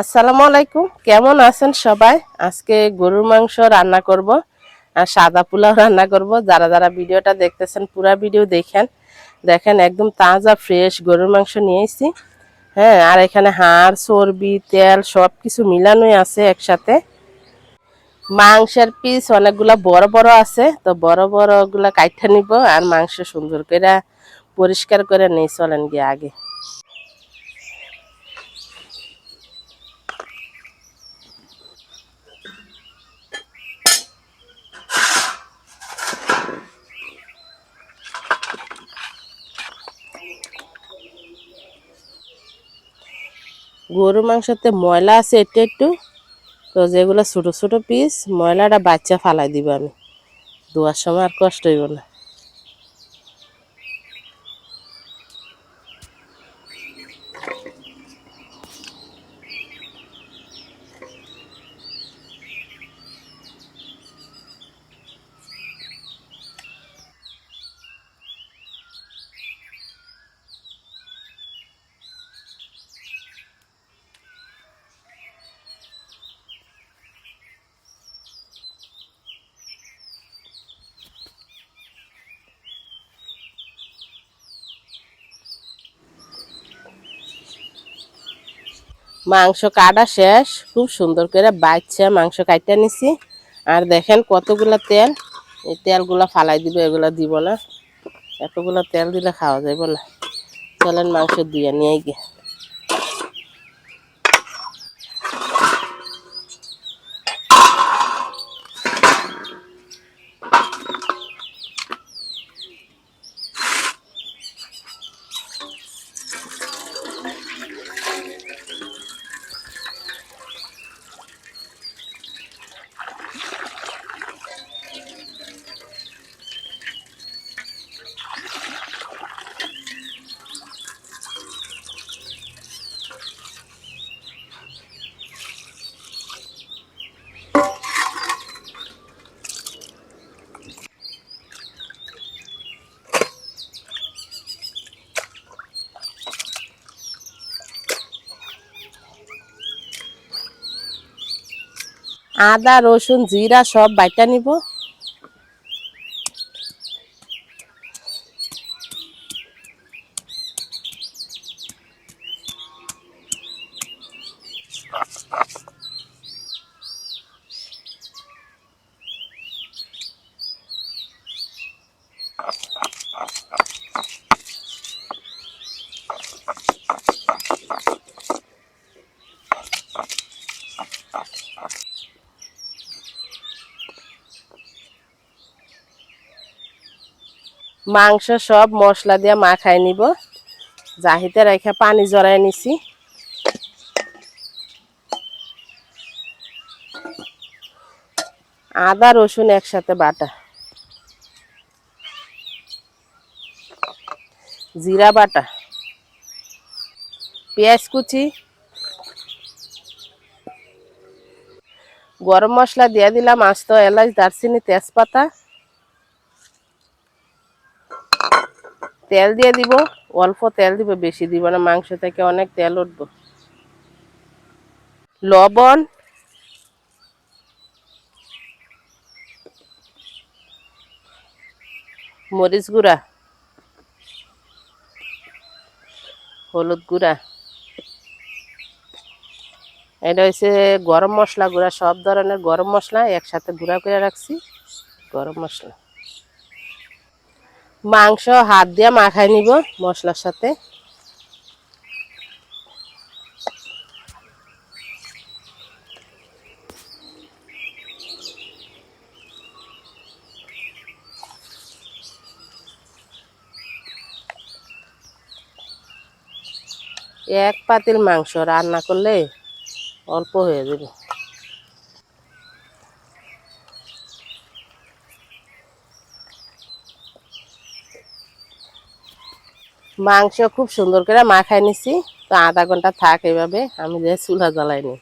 আসসালামু আলাইকুম, কেমন আছেন সবাই? আজকে গরুর মাংস রান্না করব আর সাদা পোলাও রান্না করব। যারা যারা ভিডিওটা দেখতেছেন পুরো ভিডিও দেখেন। দেখেন একদম তাজা ফ্রেশ গরুর মাংস নিয়ে এসেছি। হ্যাঁ, আর এখানে হাড় চর্বি তেল সব কিছু মিলানোই আছে একসাথে। মাংসের পিস অনেকগুলা বড় বড় আছে, তো বড় বড় গুলা কাইঠা নিব আর মাংস সুন্দর করে পরিষ্কার করে নিয়ে চলেন গিয়ে আগে। গরু মাংসতে ময়লা আছে একটু একটু, তো যেগুলো ছোট ছোট পিস ময়লাটা বাচ্চা ফালাই দিব আমি। ধোয়ার সময় আর কষ্ট হইব না। মাংস কাটা শেষ, খুব সুন্দর করে বাচ্চা মাংস কাটতে নিছি। আর দেখেন কতগুলা তেল, এই তেলগুলা ফালাই দিব, এগুলা দিব না। এতগুলা তেল দিলে খাওয়া যাবে না। চলেন মাংস দিয়ে নিয়ে গিয়ে। আদা রসুন জিরা সব বাইটা নিব। মাংস সব মশলা দিয়ে মাখাই নিব। জাহিতে রেখে পানি জড়াই নিছি। আদা রসুন একসাথে বাটা, জিরা বাটা, পেঁয়াজ কুচি, গরম মশলা দিয়ে দিলাম, আস্ত এলাচ দারচিনি তেজপাতা। তেল দিয়ে দিব, অল্প তেল দিব, বেশি দিব না, মাংস থেকে অনেক তেল উঠব। লবণ, মরিচ গুঁড়া, হলুদ গুঁড়া, এটা হচ্ছে গরম মশলা গুঁড়া। সব ধরনের গরম মশলা একসাথে গুঁড়া করে রাখছি। গরম মশলা, মাংস হাত দিয়ে মাখাই নিব মশলার সাথে। এক পাতিল মাংস রান্না করলে অল্প হয়ে যাবে। মাংস খুব সুন্দর করে মাখাই নিছি, তো আধা ঘন্টা থাক এইভাবে, আমি যে চুলা জ্বালাইনি।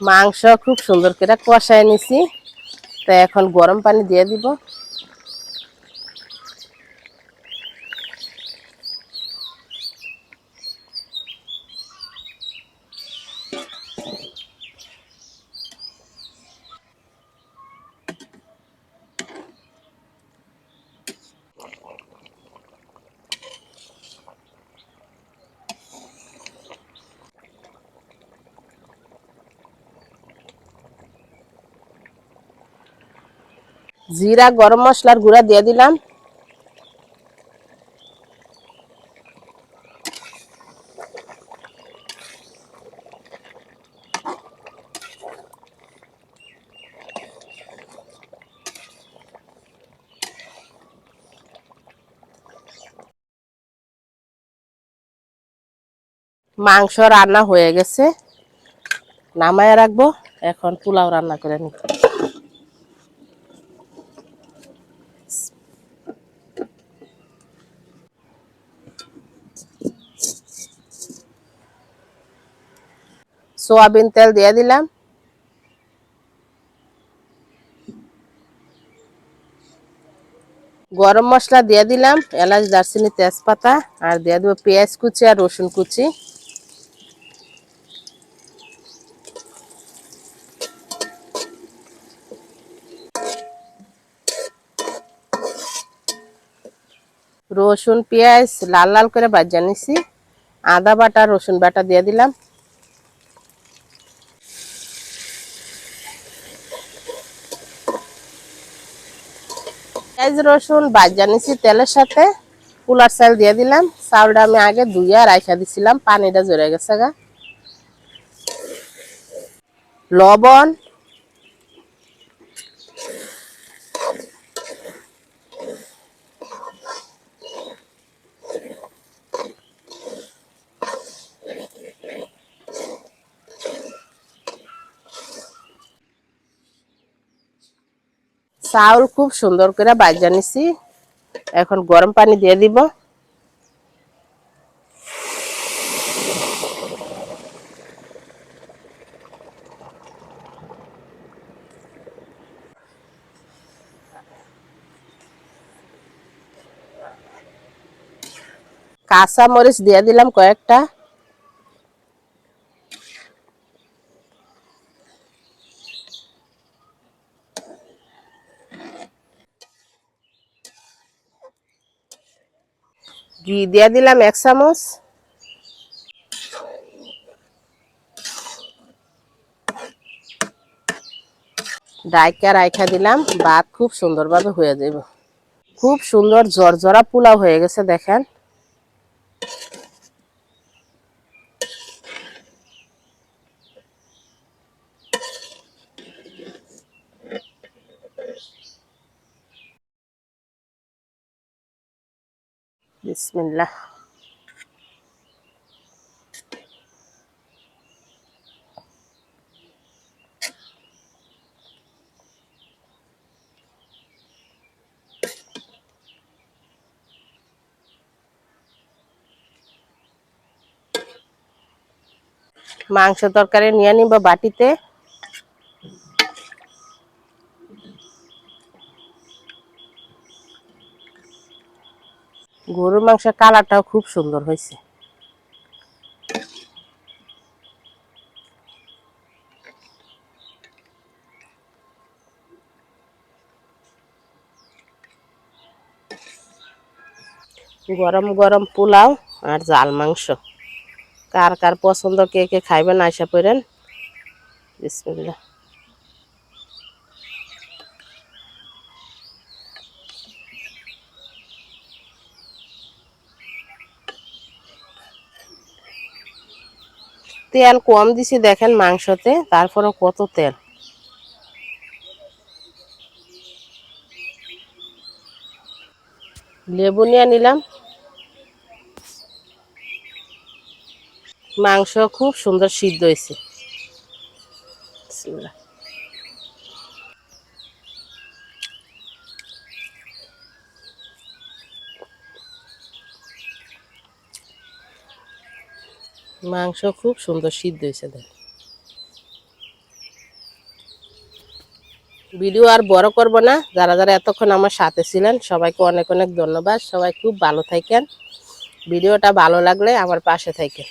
মাংস খুব সুন্দর করে কষায় নিছি। তো এখন গরম পানি দিয়ে দিব। জিরা গরম মশলার গুঁড়া দিয়ে দিলাম। মাংস রান্না হয়ে গেছে, নামায় রাখবো। এখন পোলাও রান্না করে নিব। সোয়াবিন তেল দিয়ে দিলাম। গরম মশলা দিয়ে দিলাম, এলাচ দারচিনি তেজপাতা, আর দিয়ে দেবো পেঁয়াজ কুচি আর রসুন কুচি। রসুন পেঁয়াজ লাল লাল করে ভাজা নিছি। আদা বাটা রসুন বাটা দিয়ে দিলাম। পেঁয়াজ রসুন ভাজা নিছি তেলের সাথে। পোলার চাল দিয়ে দিলাম। চাউলটা আমি আগে ধুইয়া রাইখা দিছিলাম, পানিটা ঝরে গেছে গা। লবণ, চাউল খুব সুন্দর করে ভাজা নিছি। এখন গরম পানি দিয়ে দিব। কাঁচা মরিচ দিয়ে দিলাম কয়েকটা। ঘি দিয়ে দিলাম 1 চামচ। ডাইকা রাইখা দিলাম, ভাত খুব সুন্দরভাবে হয়ে যাবে। খুব সুন্দর জর্জরা পোলাও হয়ে গেছে দেখেন। বিসমিল্লাহ। মাংস তরকারি নিয়ে নিব বাটিতে। গরুর মাংসের কালারটাও খুব সুন্দর হয়েছে। গরম গরম পোলাও আর জাল মাংস, কার কার পছন্দ, কে কে খাইবেন আশা করেন। বিসমিল্লাহ। তেল কম দিছি দেখেন মাংসতে, তারপরে কত তেল। লেবু নিয়ে নিলাম। মাংস খুব সুন্দর সিদ্ধ হয়েছে। বিসমিল্লাহ। মাংস খুব সুন্দর সিদ্ধ হয়েছে দেখেন। ভিডিও আর বড় করব না। যারা যারা এতক্ষণ আমার সাথে ছিলেন সবাইকে অনেক অনেক ধন্যবাদ। সবাই খুব ভালো থাকেন। ভিডিওটা ভালো লাগলে আমার পাশে থাকেন।